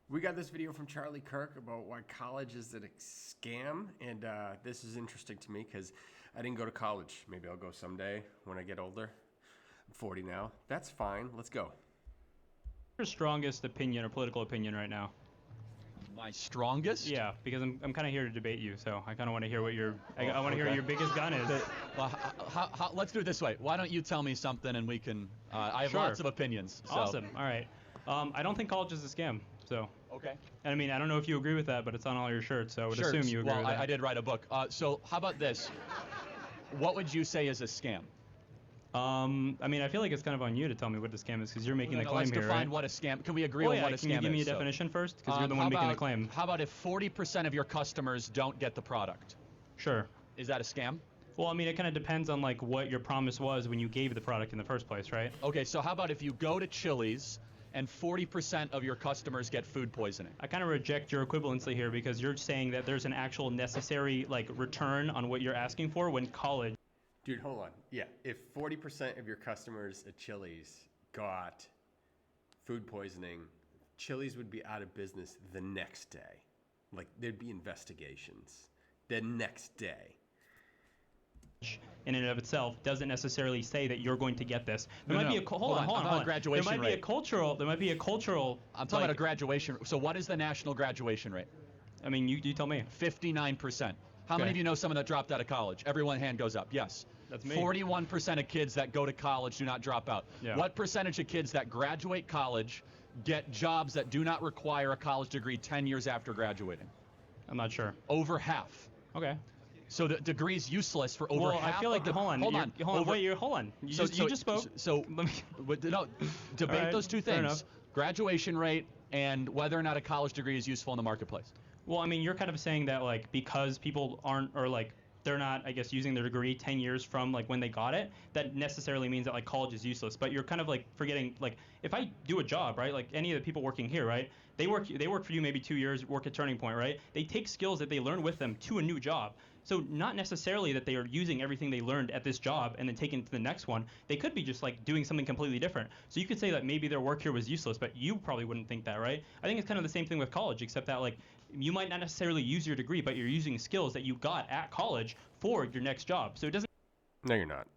We got this video from Charlie Kirk about why college is a scam, and this is interesting to me because I didn't go to college. Maybe I'll go someday when I get older. I'm 40 now. That's fine. Let's go. Your strongest opinion or political opinion right now? My strongest? Yeah, because I'm kind of here to debate you, so I kind of want to hear what your I want to hear what your biggest gun is. Well, let's do it this way. Why don't you tell me something and we can? I have Sure. lots of opinions. So. Awesome. All right. I don't think college is a scam. So. Okay. And I mean, I don't know if you agree with that, but it's on all your shirts, so I would assume you agree with that. I did write a book. So how about this? What would you say is a scam? I mean, I feel like it's kind of on you to tell me what the scam is because you're making the claim let's here, right? define what a scam. Can we agree on what a scam is? Can you give me a definition first? Because you're the one how making the about- claim. How about if 40% of your customers don't get the product? Sure. Is that a scam? Well, I mean, it kind of depends on like what your promise was when you gave the product in the first place, right? Okay, so how about if you go to Chili's and 40% of your customers get food poisoning? I kind of reject your equivalency here because you're saying that there's an actual necessary like return on what you're asking for when college. Dude, hold on. Yeah, if 40% of your customers at Chili's got food poisoning, Chili's would be out of business the next day. Like, there'd be investigations the next day. In and of itself doesn't necessarily say that you're going to get this. There No, might no. be a hold on. Graduation there might rate. be a cultural. There might be a cultural. I'm talking about a graduation. So what is the national graduation rate? I mean, you tell me. 59%. How Okay. many of you know someone that dropped out of college? Everyone hand goes up. Yes. That's me. 41% of kids that go to college do not drop out. Yeah. What percentage of kids that graduate college get jobs that do not require a college degree 10 years after graduating? I'm not sure. Over half. Okay. So the degree's useless for over half. I feel like hold on. You just spoke. So Let me. no, debate All right, those two fair things: enough. graduation rate and whether or not a college degree is useful in the marketplace. Well, I mean, you're kind of saying that like because people aren't or like they're not, I guess, using their degree 10 years from like when they got it, that necessarily means that like college is useless. But you're kind of like forgetting like if I do a job, right? Like any of the people working here, right? They work for you maybe 2 years, work at Turning Point, right? They take skills that they learn with them to a new job. So not necessarily that they are using everything they learned at this job and then taking it to the next one. They could be just like doing something completely different. So you could say that maybe their work here was useless, but you probably wouldn't think that, right? I think it's kind of the same thing with college, except that like you might not necessarily use your degree, but you're using skills that you got at college for your next job. So it doesn't No, you're not.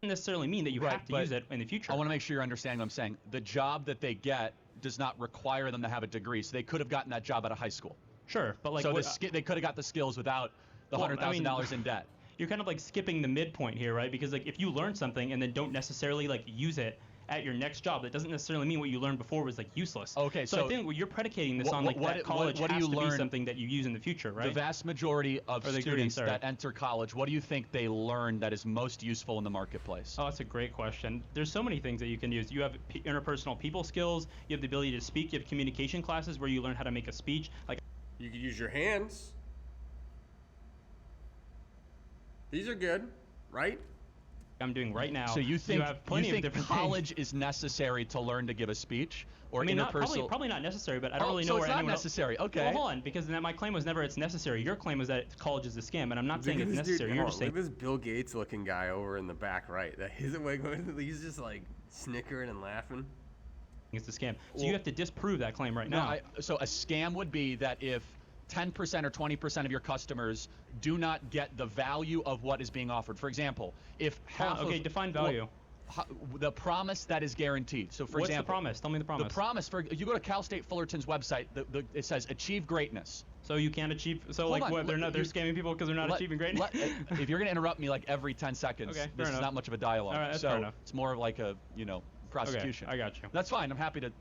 necessarily mean that you have to use it in the future. I want to make sure you're understanding what I'm saying. The job that they get does not require them to have a degree, so they could have gotten that job out of high school. Sure, but like So they could have got the skills without the $100,000 in debt. You're kind of like skipping the midpoint here, right? Because like if you learn something and then don't necessarily like use it at your next job, that doesn't necessarily mean what you learned before was like useless. Okay, so I think you're predicating this on like that college what do has you to learn, be something that you use in the future, right? The vast majority of Or students that enter college, what do you think they learn that is most useful in the marketplace? Oh, that's a great question. There's so many things that you can use. You have interpersonal people skills. You have the ability to speak. You have communication classes where you learn how to make a speech. Like You could use your hands. These are good, right? I'm doing right now. So you think, have plenty of different college things. is necessary to learn to give a speech, or I mean, interpersonal? probably not necessary, but I don't really know so where it's not anyone necessary. Okay. Well, hold on, because my claim was never it's necessary. Your claim was that college is a scam, and I'm not saying it's necessary. You're just Look saying at this Bill Gates looking guy over in the back right. He's just like snickering and laughing. it's a scam. So you have to disprove that claim right now. So a scam would be that if 10% or 20% of your customers do not get the value of what is being offered. For example, if half define value. The promise that is guaranteed. So for What's example, the promise? Tell me the promise. The promise you go to Cal State Fullerton's website, it says achieve greatness. So you can't achieve. So Hold like on, what? They're scamming people because they're not achieving greatness. If you're going to interrupt me like every 10 seconds, Okay, this is not much of a dialogue. All right, that's so fair enough. it's more of like a prosecution. Okay, I got you. That's fine. I'm happy to.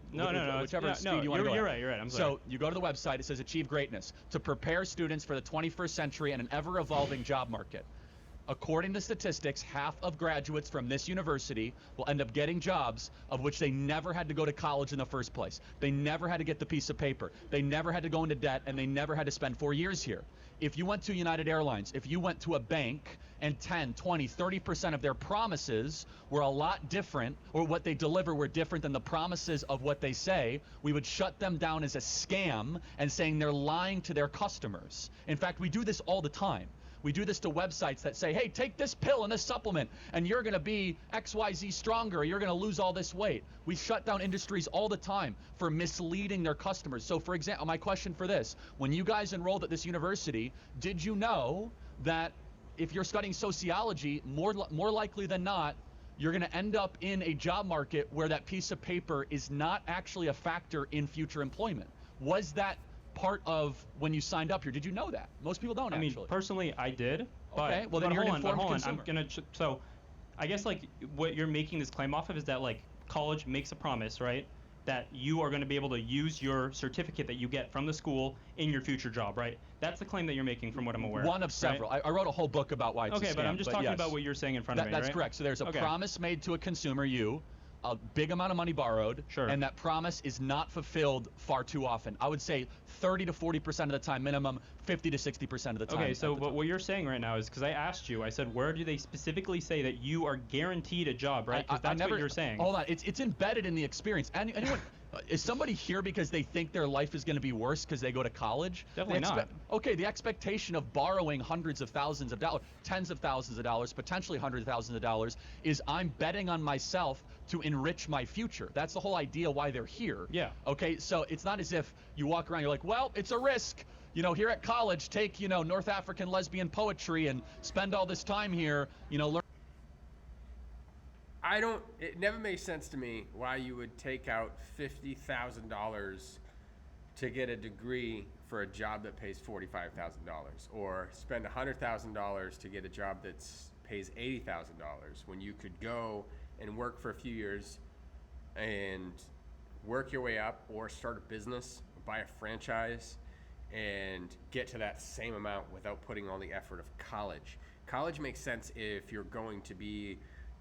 Whichever speed you want to go. You're right. I'm sorry. So you go to the website. It says achieve greatness to prepare students for the 21st century and an ever-evolving job market. According to statistics, half of graduates from this university will end up getting jobs of which they never had to go to college in the first place. They never had to get the piece of paper. They never had to go into debt, and they never had to spend 4 years here. If you went to United Airlines, if you went to a bank, and 10, 20, 30% of their promises were a lot different, or what they deliver were different than the promises of what they say, we would shut them down as a scam and saying they're lying to their customers. In fact, we do this all the time. We do this to websites that say, hey, take this pill and this supplement, and you're going to be XYZ stronger, or you're going to lose all this weight. We shut down industries all the time for misleading their customers. So, for example, my question for this, when you guys enrolled at this university, did you know that if you're studying sociology, more likely than not, you're going to end up in a job market where that piece of paper is not actually a factor in future employment? Was that part of when you signed up here? Did you know that? Most people don't. I mean, personally, I did. But, okay, well then you're an informed consumer. I'm gonna. So, I guess like what you're making this claim off of is that like college makes a promise, right? That you are going to be able to use your certificate that you get from the school in your future job, right? That's the claim that you're making from what I'm aware. One of several. Right? I wrote a whole book about why it's a scam. Okay, but I'm just talking about what you're saying in front of me, That's right? correct. So there's a promise made to a consumer, a big amount of money borrowed, and that promise is not fulfilled far too often. I would say 30 to 40% of the time minimum, 50 to 60% of the time. Okay, so what you're saying right now is, because I asked you, I said, where do they specifically say that you are guaranteed a job, right? Because that's what you're saying. Hold on, it's embedded in the experience. Anyone, is somebody here because they think their life is going to be worse because they go to college? Definitely not. Okay, the expectation of borrowing hundreds of thousands of dollars, tens of thousands of dollars, potentially hundreds of thousands of dollars, is I'm betting on myself to enrich my future. That's the whole idea why they're here. Yeah. Okay, so it's not as if you walk around, you're like, well, it's a risk. Here at college, take, North African lesbian poetry and spend all this time here, learn. It never makes sense to me why you would take out $50,000 to get a degree for a job that pays $45,000, or spend $100,000 to get a job that pays $80,000 when you could go and work for a few years and work your way up, or start a business, or buy a franchise, and get to that same amount without putting all the effort of college. College makes sense if you're going to be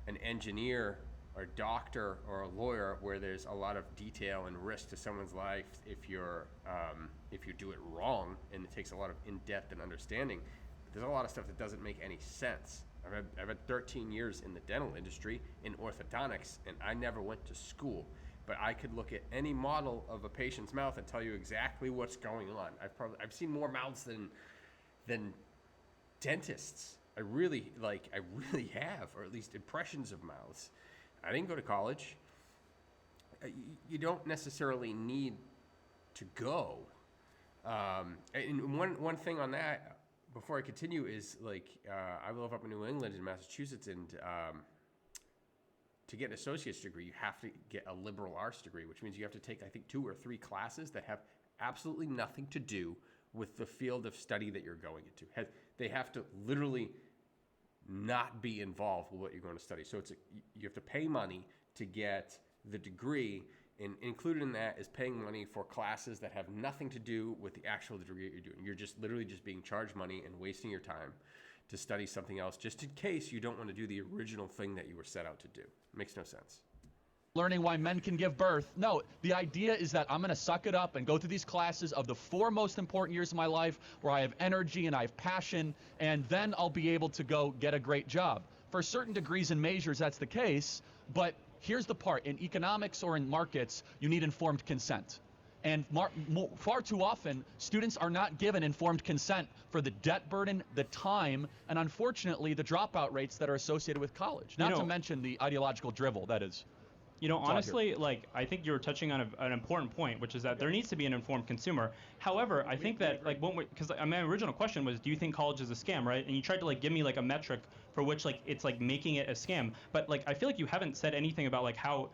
an engineer or doctor or a lawyer, where there's a lot of detail and risk to someone's life if you do it wrong, and it takes a lot of in-depth and understanding. There's a lot of stuff that doesn't make any sense. I've had 13 years in the dental industry in orthodontics, and I never went to school, but I could look at any model of a patient's mouth and tell you exactly what's going on. I've seen more mouths than dentists. I really have, or at least impressions of mouths. I didn't go to college. You don't necessarily need to go. And one thing on that, before I continue, is I live up in New England in Massachusetts, and to get an associate's degree, you have to get a liberal arts degree, which means you have to take, I think, 2 or 3 classes that have absolutely nothing to do with the field of study that you're going into. They have to literally not be involved with what you're going to study. So you have to pay money to get the degree, and included in that is paying money for classes that have nothing to do with the actual degree that you're doing. You're just literally just being charged money and wasting your time to study something else, just in case you don't want to do the original thing that you were set out to do. It makes no sense. Learning why men can give birth. No, the idea is that I'm going to suck it up and go through these classes of the 4 most important years of my life where I have energy and I have passion, and then I'll be able to go get a great job. For certain degrees and majors, that's the case, but here's the part. In economics or in markets, you need informed consent. And far too often, students are not given informed consent for the debt burden, the time, and unfortunately, the dropout rates that are associated with college. Not to mention the ideological drivel that is. Honestly, I think you're touching on an important point, which is that there needs to be an informed consumer. However, I think that, because my original question was, do you think college is a scam, right? And you tried to, give me, a metric for which, it's, making it a scam. But, I feel like you haven't said anything about, how,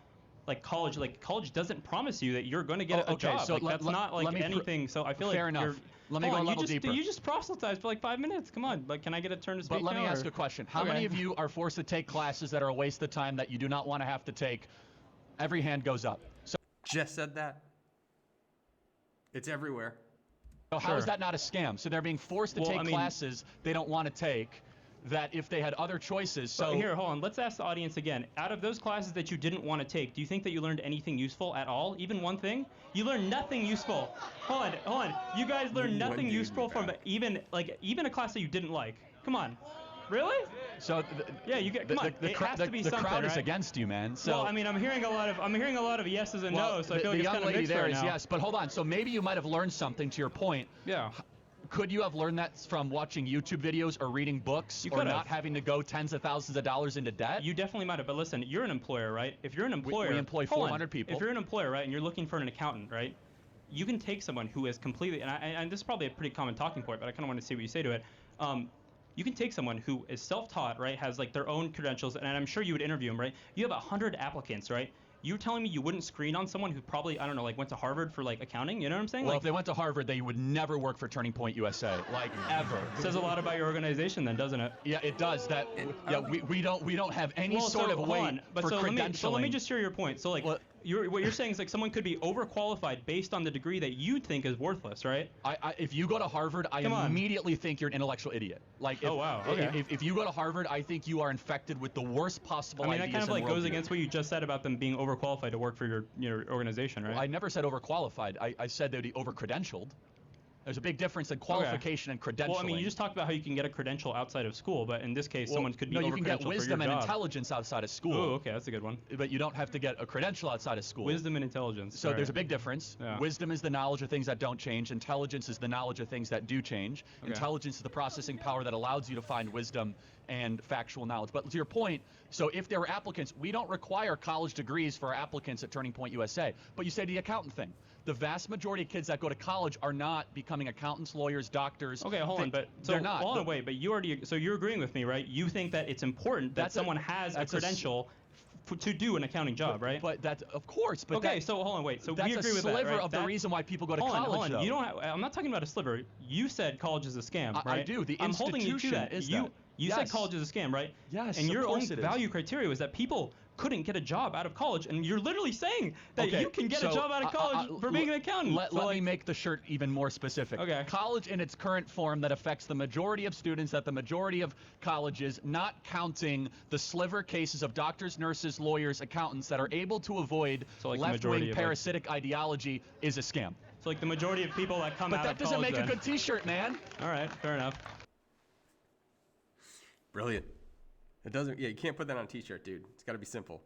college doesn't promise you that you're going to get a job. So that's not, anything. So I feel fair enough. Let me go a level deeper. You just proselytized for, 5 minutes. Come on. Can I get a turn to speak But let now, me ask a question. How many of you are forced to take classes that are a waste of time that you do not want to have to take? Every hand goes up. So just said that. It's everywhere. So how is that not a scam? So they're being forced to take classes they don't want to take, that if they had other choices. So here, hold on. Let's ask the audience again. Out of those classes that you didn't want to take, do you think that you learned anything useful at all? Even one thing? You learned nothing useful. Hold on. You guys learned nothing useful from even a class that you didn't like. Come on. Really? So come on. It has to be something, crowd is right? against you, man. So well, I'm hearing a lot of yeses and nos. So I feel like the it's young kind of lady mixed there right is now. yes, but hold on. So maybe you might have learned something. To your point. Yeah. Could you have learned that from watching YouTube videos or reading books, You or could not have. having to go tens of thousands of dollars into debt? You definitely might have, but listen, you're an employer, right? If you're an employer, we employ hold on. 400 people. If you're an employer, right, and you're looking for an accountant, right, you can take someone who is completely, and this is probably a pretty common talking point, but I kind of want to see what you say to it. You can take someone who is self-taught, right, has like their own credentials, and I'm sure you would interview them, right? You have 100 applicants, right? You're telling me you wouldn't screen on someone who probably, I don't know, like went to Harvard for like accounting? You know what I'm saying? Well, like, if they went to Harvard, they would never work for Turning Point USA, like ever. says a lot about your organization, then, doesn't it? Yeah, it does. That we don't have any sort of hold weight on, but for credentialing. so let me just hear your point. So like, Well, what you're saying is like someone could be overqualified based on the degree that you think is worthless, right? If you go to Harvard, I Come on. immediately think you're an intellectual idiot. Like, if, Oh, wow, okay. if you go to Harvard, I think you are infected with the worst possible I mean, that ideas kind of and like goes worldview. against what you just said about them being overqualified to work for your organization, right? I never said overqualified. I said they'd be overcredentialed. There's a big difference in qualification and credentialing. Well, I mean, you just talked about how you can get a credential outside of school, but in this case, someone could be no, you can get overcredentialed for wisdom your and job. intelligence outside of school. Oh, okay, that's a good one. But you don't have to get a credential outside of school. Wisdom and intelligence. So All there's a right. big difference. Yeah. Wisdom is the knowledge of things that don't change. Intelligence is the knowledge of things that do change. Okay. Intelligence is the processing power that allows you to find wisdom and factual knowledge. But to your point, so if there were applicants, we don't require college degrees for our applicants at Turning Point USA. But you say the accountant thing. The vast majority of kids that go to college are not becoming accountants, lawyers, doctors. Okay, hold on, but so they're not. hold on, wait, but you already, so you're agreeing with me, right? You think that it's important that someone has a credential to do an accounting job, right? But that's, of course, but okay, so hold on, wait. So that's we agree a with that, sliver right? of the reason why people go to hold college, on. though. You don't have, I'm not talking about a sliver. You said college is a scam, right? I do. The I'm holding you to institution that. is You that. you said Yes. college is a scam, right? Yes, And of your own course it is. value criteria was that people couldn't get a job out of college, and you're literally saying that Okay, you can get a so, job out of college for being an accountant. Let So, me make the shirt even more specific. Okay. College in its current form that affects the majority of students at the majority of colleges, not counting the sliver cases of doctors, nurses, lawyers, accountants that are able to avoid So, like, the majority left-wing of, like- parasitic ideology is a scam. So like the majority of people that come But out that of doesn't college make a then- good T-shirt, man. All right, fair enough. Brilliant. It doesn't. Yeah, you can't put that on a T-shirt, dude. It's got to be simple.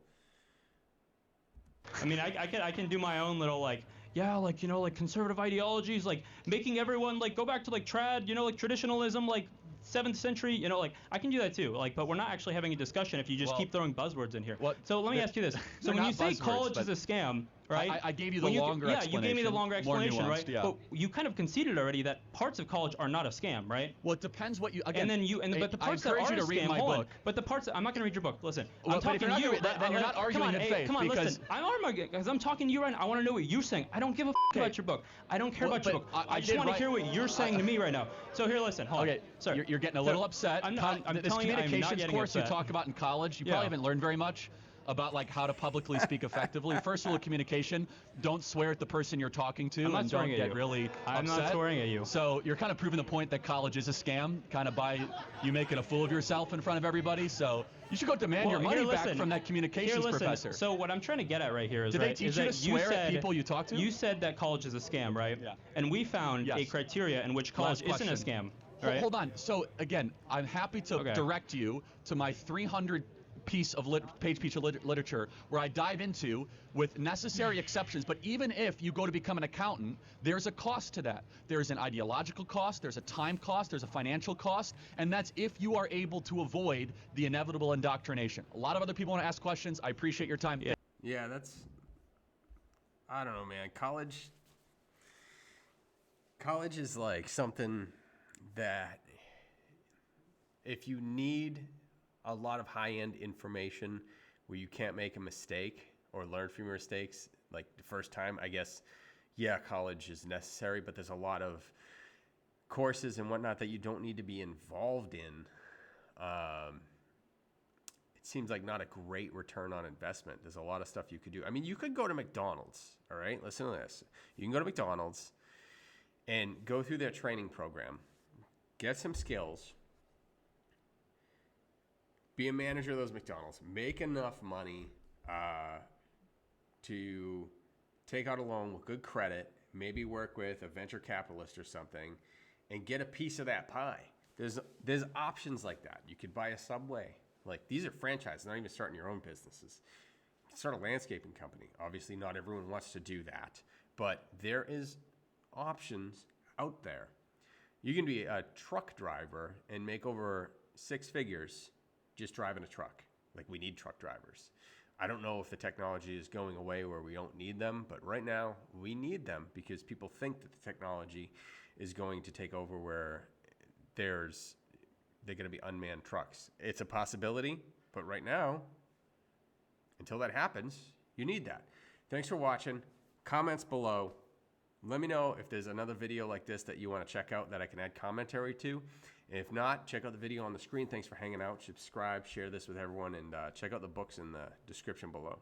I mean, I can do my own little like, yeah, like, you know, like conservative ideologies, like making everyone like go back to like trad, you know, like traditionalism, like 7th century, you know, like I can do that too. Like, but we're not actually having a discussion if you just Well, keep throwing buzzwords in here. what- So let me ask you this. So they're when you not say buzzwords, college is but a scam, right? I gave you the When longer yeah, you gave me the explanation, longer more explanation, nuanced, right? yeah. But you kind of conceded already that parts of college are not a scam, right? Well, it depends what you again. And then you, but the parts I that encourage are you a to read scam, my hold on. book. But the parts, I'm not going to read your book. Listen, Well, I'm but if talking you're to not you. gonna- then you're not arguing come on, in hey, faith, come on, because- listen. I'm arguing because I'm talking to you right now. I want to know what you're saying. I don't give a Okay. about your book. I don't care Well, about your but book. I I just did want to write- hear what you're saying to me right now. So here, listen. Hold Okay, on. Sir, you're getting a little upset. I'm This telling you, I'm not communications getting course you upset. talk about in college, you Yeah. probably haven't learned very much about like how to publicly speak effectively. First rule of communication: don't swear at the person you're talking to, I'm not and swearing don't at get you. really I'm not upset. swearing at you. So you're kind of proving the point that college is a scam, kind of by you making a fool of yourself in front of everybody. So you should go demand your money back from that communications professor. So what I'm trying to get at right here is, Did they right, teach is you to that swear at said, people you talk to? You said that college is a scam, right? Yeah. And we found Yes. a criteria in which college Last isn't a question. scam. Right? Hold on. So again, I'm happy to Okay. direct you to my 300 piece of literature where I dive into with necessary exceptions. But even if you go to become an accountant, there's a cost to that. There's an ideological cost, there's a time cost, there's a financial cost, and that's if you are able to avoid the inevitable indoctrination. A lot of other people want to ask questions. I appreciate your time. Yeah. Yeah, that's. I don't know, man. College is like something that if you need a lot of high-end information where you can't make a mistake or learn from your mistakes, like the first time, I guess, yeah, college is necessary, but there's a lot of courses and whatnot that you don't need to be involved in. It seems like not a great return on investment. There's a lot of stuff you could do. I mean, you could go to McDonald's, all right? Listen to this. You can go to McDonald's and go through their training program, get some skills, be a manager of those McDonald's, make enough money to take out a loan with good credit, maybe work with a venture capitalist or something, and get a piece of that pie. There's options like that. You could buy a Subway. Like, these are franchises, not even starting your own businesses. You can start a landscaping company. Obviously, not everyone wants to do that, but there is options out there. You can be a truck driver and make over 6 figures just driving a truck. Like, we need truck drivers. I don't know if the technology is going away where we don't need them, but right now we need them because people think that the technology is going to take over where they're going to be unmanned trucks. It's a possibility, but right now, until that happens, you need that. Thanks for watching. Comments below. Let me know if there's another video like this that you want to check out that I can add commentary to. If not, check out the video on the screen. Thanks for hanging out. Subscribe, share this with everyone, and check out the books in the description below.